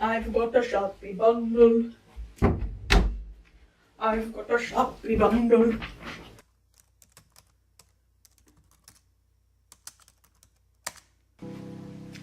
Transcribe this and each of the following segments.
I've got a shoppy bundle. I've got a shoppy bundle.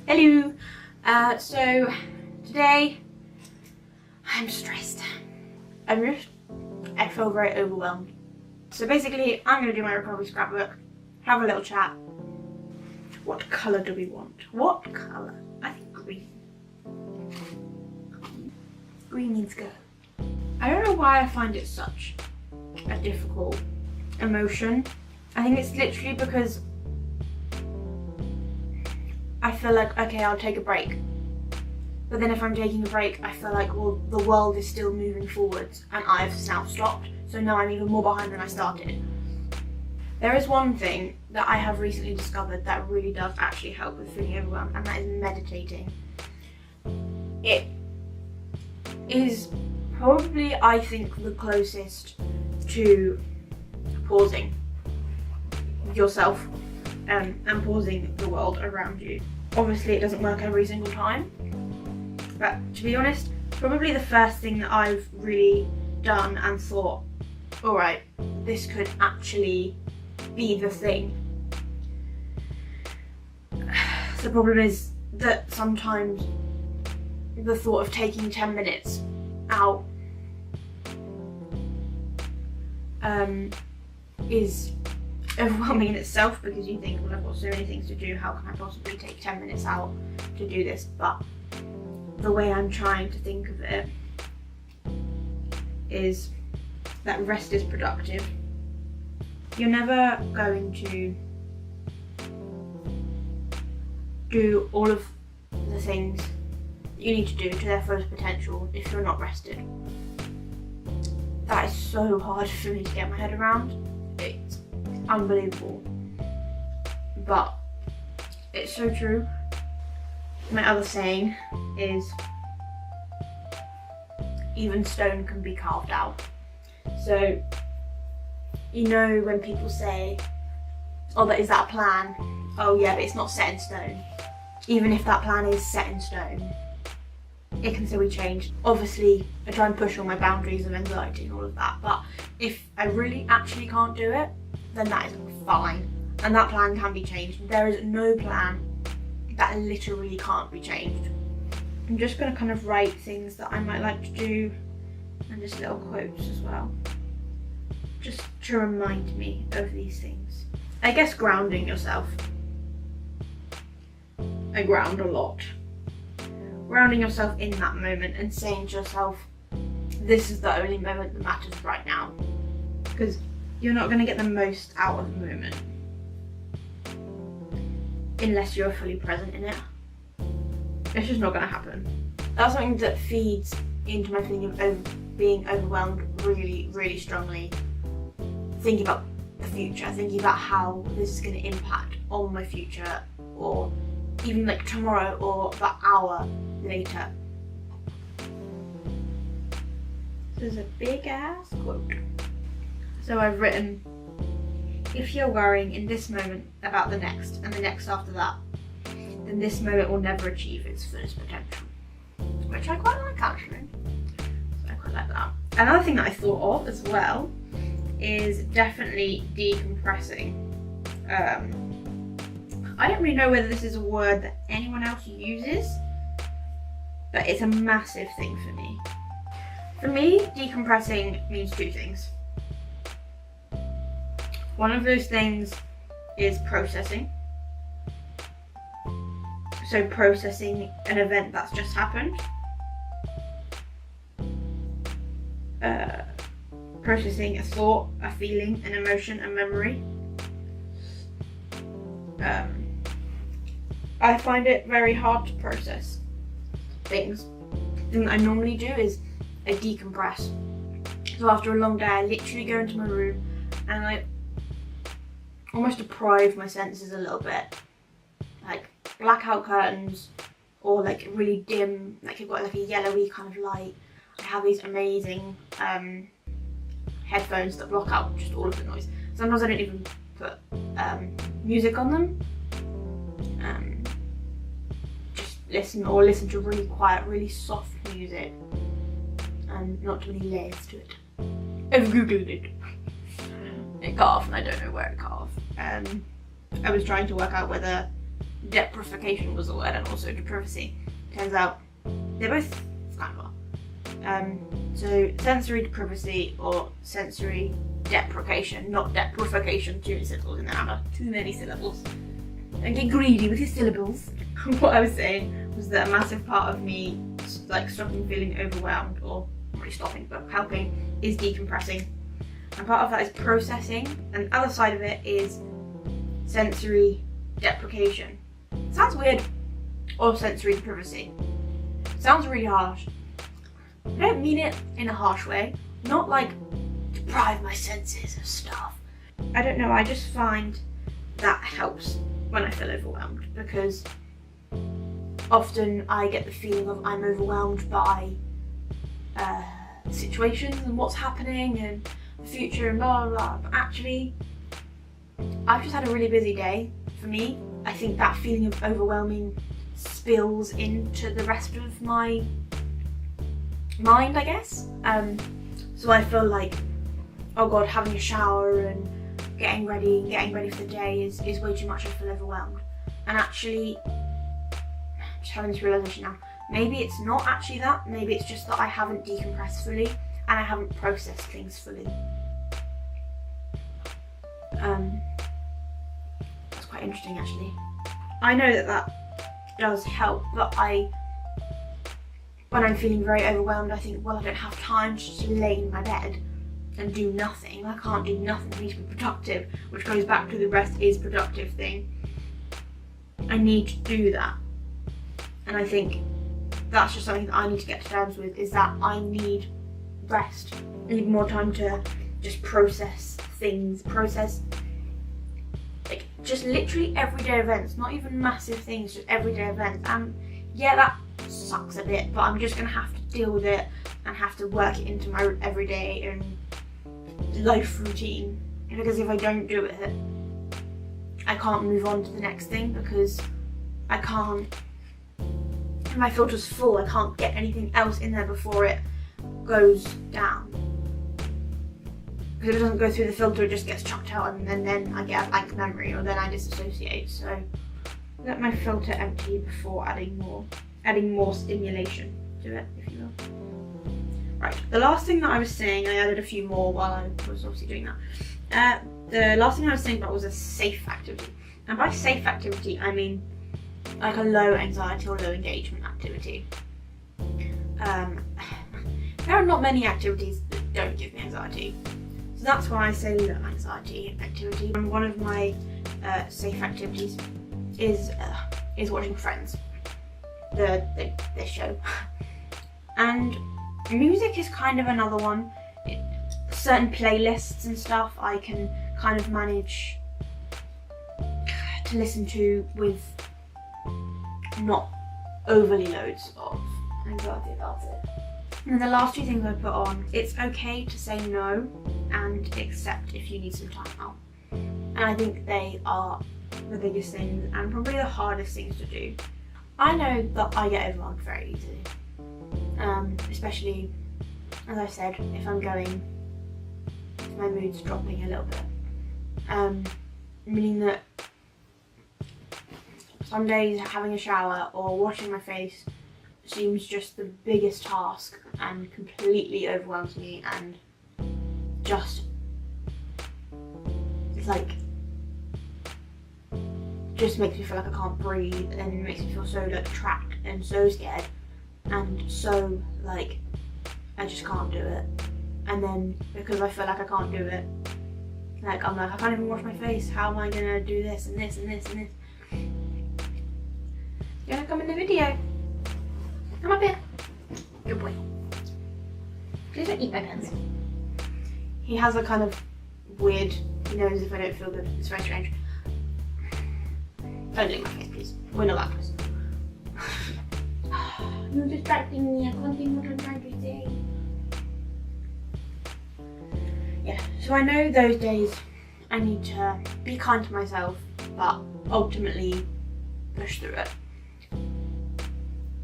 Hello. So today I'm stressed. I feel very overwhelmed. So basically I'm going to do my recovery scrapbook, have a little chat. What colour do we want? What colour? I think green. Green means go. I don't know why I find it such a difficult emotion. I think it's literally because I feel like, okay, I'll take a break. But then if I'm taking a break, I feel like, well, the world is still moving forwards and I've now stopped. So now I'm even more behind than I started. There is one thing that I have recently discovered that really does actually help with feeling overwhelmed, and that is meditating. It is probably, I think, the closest to pausing yourself and pausing the world around you. Obviously it doesn't work every single time, but to be honest, probably the first thing that I've really done and thought, alright, this could actually be the thing. The problem is that sometimes the thought of taking 10 minutes out is overwhelming in itself, because you think, well, I've got so many things to do, how can I possibly take 10 minutes out to do this? But the way I'm trying to think of it is that rest is productive. You're never going to do all of the things that you need to do to their fullest potential if you're not rested. That is so hard for me to get my head around. It's unbelievable, but it's so true. My other saying is, even stone can be carved out. So, you know when people say, oh, but is that a plan? Oh yeah, but it's not set in stone. Even if that plan is set in stone, it can still be changed. Obviously, I try and push all my boundaries of anxiety and all of that, but if I really actually can't do it, then that is fine. And that plan can be changed. There is no plan that literally can't be changed. I'm just going to kind of write things that I might like to do, and just little quotes as well, just to remind me of these things. I guess grounding yourself. I ground a lot. Grounding yourself in that moment and saying to yourself, this is the only moment that matters right now. Because you're not going to get the most out of the moment unless you're fully present in it. It's just not going to happen. That's something that feeds into my feeling of being overwhelmed really, really strongly. Thinking about the future, thinking about how this is going to impact on my future, or even like tomorrow or that hour later. This is a big ass quote. So I've written, if you're worrying in this moment about the next and the next after that, then this moment will never achieve its fullest potential. Which I quite like, actually. So I quite like that. Another thing that I thought of as well is definitely decompressing. I don't really know whether this is a word that anyone else uses, but it's a massive thing for me. For me, decompressing means two things. One of those things is processing. So processing an event that's just happened. Processing a thought, a feeling, an emotion, a memory. I find it very hard to process things. The thing that I normally do is I decompress. So after a long day, I literally go into my room and I almost deprive my senses a little bit. Like blackout curtains, or like really dim, like you've got like a yellowy kind of light. I have these amazing headphones that block out just all of the noise. Sometimes I don't even put music on them. Just listen to really quiet, really soft music, and not too many layers to it. I've googled it. It cut off, and I don't know where it cut off. I was trying to work out whether deprivification was a word and also deprivacy. Turns out they're both kind of are. So sensory deprivacy or sensory deprecation, not deprivification. Too many syllables in there, Amber. Too many syllables. Don't get greedy with your syllables. What I was saying was that a massive part of me, like, stopping feeling overwhelmed, or not really stopping, but helping, is decompressing. And part of that is processing, and the other side of it is sensory deprecation. Sounds weird. Or sensory deprivacy. Sounds really harsh. I don't mean it in a harsh way. Not like deprive my senses of stuff. I don't know, I just find that helps when I feel overwhelmed, because often I get the feeling of I'm overwhelmed by situations and what's happening and the future and blah blah blah. But actually, I've just had a really busy day. For me, I think that feeling of overwhelming spills into the rest of my mind, I guess. So I feel like, oh god, having a shower and getting ready for the day is way too much. I feel overwhelmed. And actually, I'm just having this realisation now, maybe it's not actually that. Maybe it's just that I haven't decompressed fully and I haven't processed things fully. That's quite interesting, actually. I know that does help, but when I'm feeling very overwhelmed, I think, well, I don't have time to just lay in my bed and do nothing. I can't do nothing. I need to be productive, which goes back to the rest is productive thing. I need to do that. And I think that's just something that I need to get to terms with, is that I need rest. I need more time to just process things, like just literally everyday events, not even massive things, just everyday events. And yeah, that sucks a bit, but I'm just gonna have to deal with it and have to work it into my everyday and life routine, because if I don't do it, I can't move on to the next thing, because I can't, if my filter's full, I can't get anything else in there before it goes down. Because if it doesn't go through the filter, it just gets chucked out, and then I get a blank memory, or then I disassociate. So let my filter empty before adding more stimulation to it, if you will. Right, the last thing that I was saying, I added a few more while I was obviously doing that. The last thing I was saying about was a safe activity. And by safe activity, I mean like a low anxiety or low engagement activity. There are not many activities that don't give me anxiety. So that's why I say low anxiety activity. And one of my safe activities is watching Friends, the show. And music is kind of another one. Certain playlists and stuff I can kind of manage to listen to with not overly loads of anxiety about it. And the last two things I put on, it's okay to say no and accept if you need some time out. And I think they are the biggest things and probably the hardest things to do. I know that I get overwhelmed very easily, especially, as I said, if I'm going, if my mood's dropping a little bit. Meaning that some days having a shower or washing my face seems just the biggest task and completely overwhelms me, and just, it's like, just makes me feel like I can't breathe, and it makes me feel so like trapped and so scared and so like I just can't do it. And then because I feel like I can't do it, like I'm like, I can't even wash my face, how am I gonna do this and this and this and this? You wanna come in the video? Come up here. Good boy. Please don't eat my pens. He has a kind of weird, he knows if I don't feel good. It's very strange. Don't lick my face, please. We're not that close. You're distracting me. I can't think what I'm trying to say. Yeah, so I know those days I need to be kind to myself, but ultimately push through it.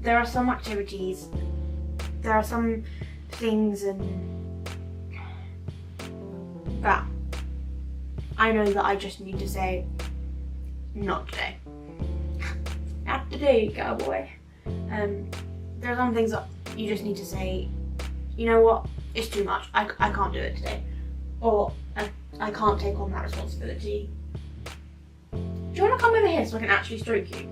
there are some activities, there are some things that I know that I just need to say, not today. Not today, cowboy. There are some things that you just need to say, you know what, it's too much, I can't do it today. Or I can't take on that responsibility. Do you want to come over here so I can actually stroke you?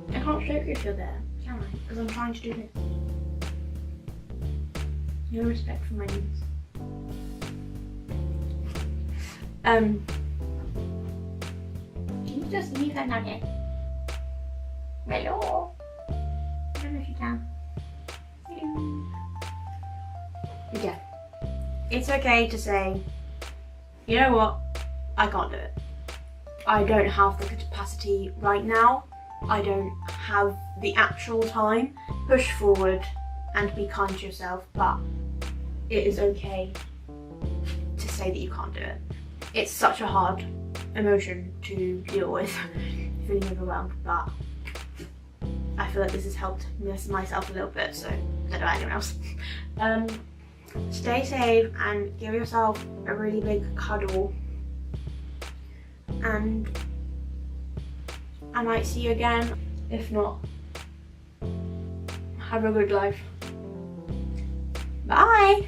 I can't stroke you if you're there, can I? Because I'm trying to do this. No respect for my needs. Can you just leave her down here? Hello? I don't know if you can. Yeah. It's okay to say, you know what, I can't do it. I don't have the capacity right now. I don't have the actual time. Push forward and be kind to yourself, but it is okay to say that you can't do it. It's such a hard emotion to deal with, feeling overwhelmed, but I feel like this has helped myself a little bit, so I don't know about anyone else. Stay safe and give yourself a really big cuddle, and I might see you again. If not, have a good life. Bye!